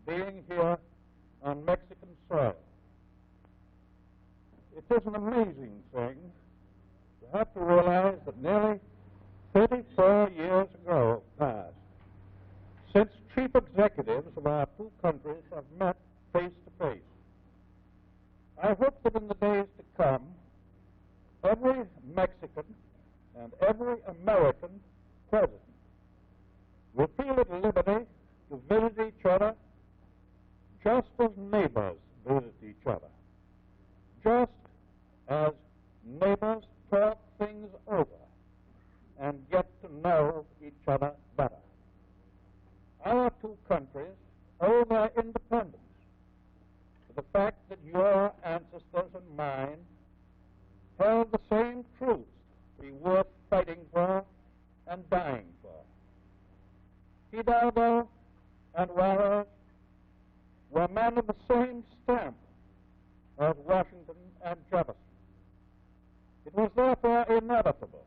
being here on Mexican soil. It is an amazing thing to have to realize that nearly 34 years ago passed since chief executives of our two countries have met face to face. I hope that in the days to come, every Mexican and every American president will feel at liberty to visit each other just as neighbors visit each other, just as neighbors talk things over and get to know each other better. Our two countries owe their independence to the fact that your ancestors and mine held the same truths to be worth fighting for and dying for. Hidalgo and Juarez were men of the same stamp as Washington and Jefferson. It was therefore inevitable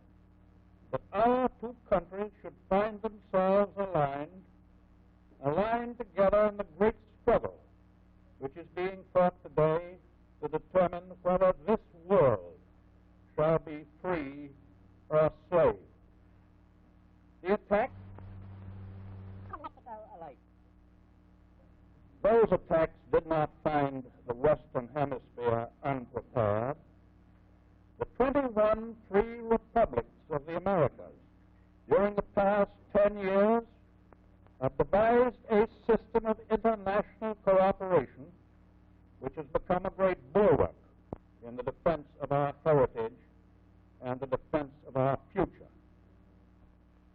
that our two countries should find themselves aligned together in the great struggle which is being fought today to determine whether this world shall be free or slave. The attack alike. Those attacks did not find the Western Hemisphere unprepared. The 21 free republics of the Americas during the past 10 years have devised a system of international cooperation which has become a great bulwark in the defense of our heritage and the defense of our future.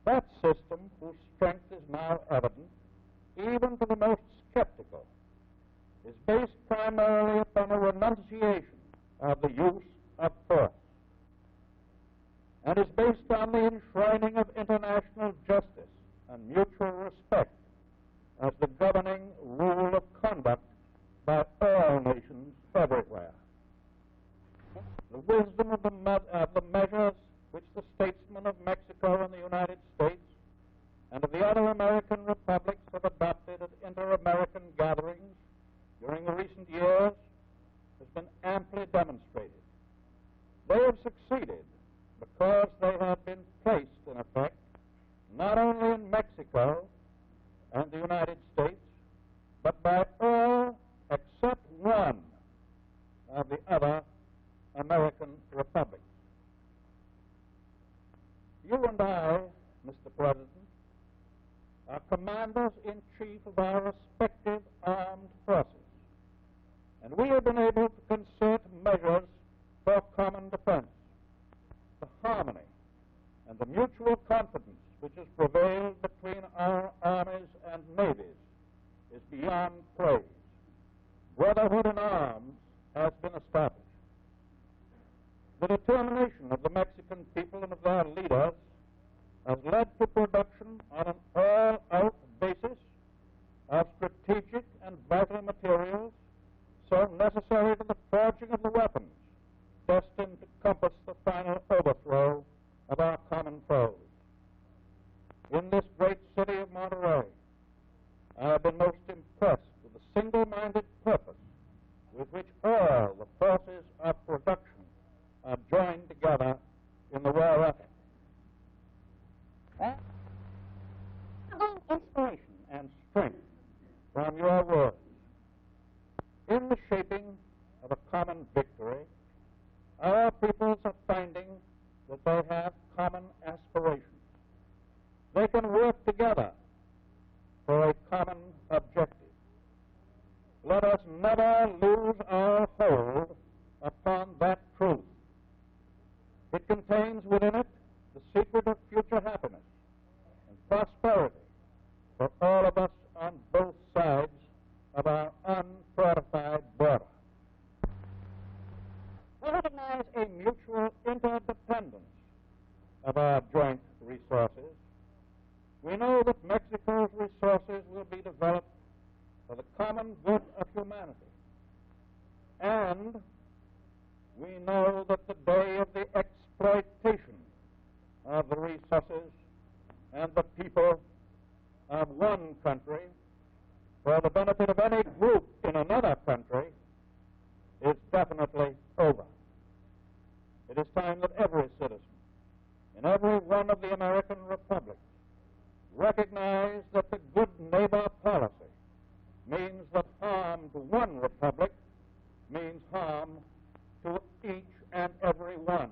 That system, whose strength is now evident, even to the most skeptical, is based primarily upon a renunciation of the use of force, and is based on the enshrining of international justice and mutual respect as the governing rule of conduct by all nations everywhere. The wisdom of the measures which the statesmen of Mexico and the United States and of the other American republics have adopted at inter-American gatherings during the recent years has been amply demonstrated. They have succeeded because they have been placed, in effect, not only in Mexico and the United States, but by all except one of the other American republics. You and I, Mr. President, are commanders-in-chief of our respective armed forces, and we have been able to concert measures for common defense. The harmony and the mutual confidence which has prevailed between our armies and navies is beyond praise. Brotherhood in arms has been established. The determination of the Mexican people and of their leaders has led to production on an all-out basis of strategic and vital materials so necessary to the forging of the weapons destined to compass the final overthrow of our common foes. In this great city of Monterrey, I have been most impressed with the single-minded purpose with which all the forces of production are joined together in the war effort. Inspiration and strength from your words. In the shaping of a common victory, our peoples are finding that they have common aspirations. They can work together for a common objective. Let us never lose our hold upon that truth. It contains within it the secret of future happiness and prosperity for all of us on both sides of our unfortified border. We recognize a mutual interdependence of our joint resources. We know that Mexico's resources will be developed for the common good of humanity. And we know that the day of the exploitation of the resources and the people of one country for the benefit of any group in another country is definitely over. It is time that every citizen in every one of the American republics recognize that the good neighbor policy means that harm to one republic means harm to each and every one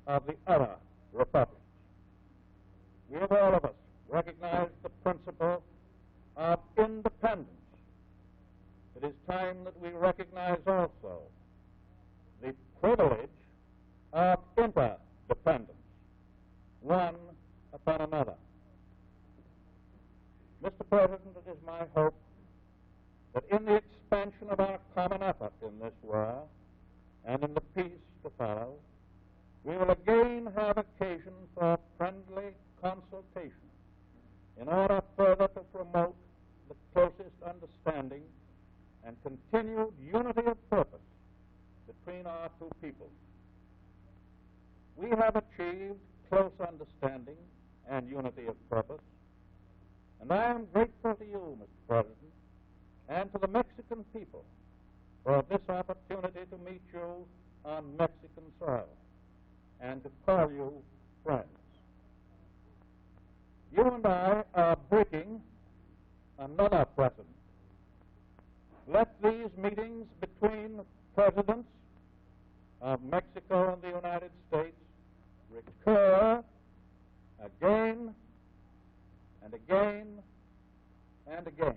of the other republics. We have all of us recognized the principle of independence. It is time that we recognize also the privilege of interdependence, one upon another. Mr. President, it is my hope that in the expansion of our common effort in this war and in the peace to follow, we will again have occasion for friendly consultation in order further to promote the closest understanding and continued unity of purpose between our two peoples. We have achieved close understanding and unity of purpose, and I am grateful to you, Mr. President, and to the Mexican people for this opportunity to meet you on Mexican soil and to call you friends. You and I are breaking another precedent. Let these meetings between presidents of Mexico and the United States recur again and again and again.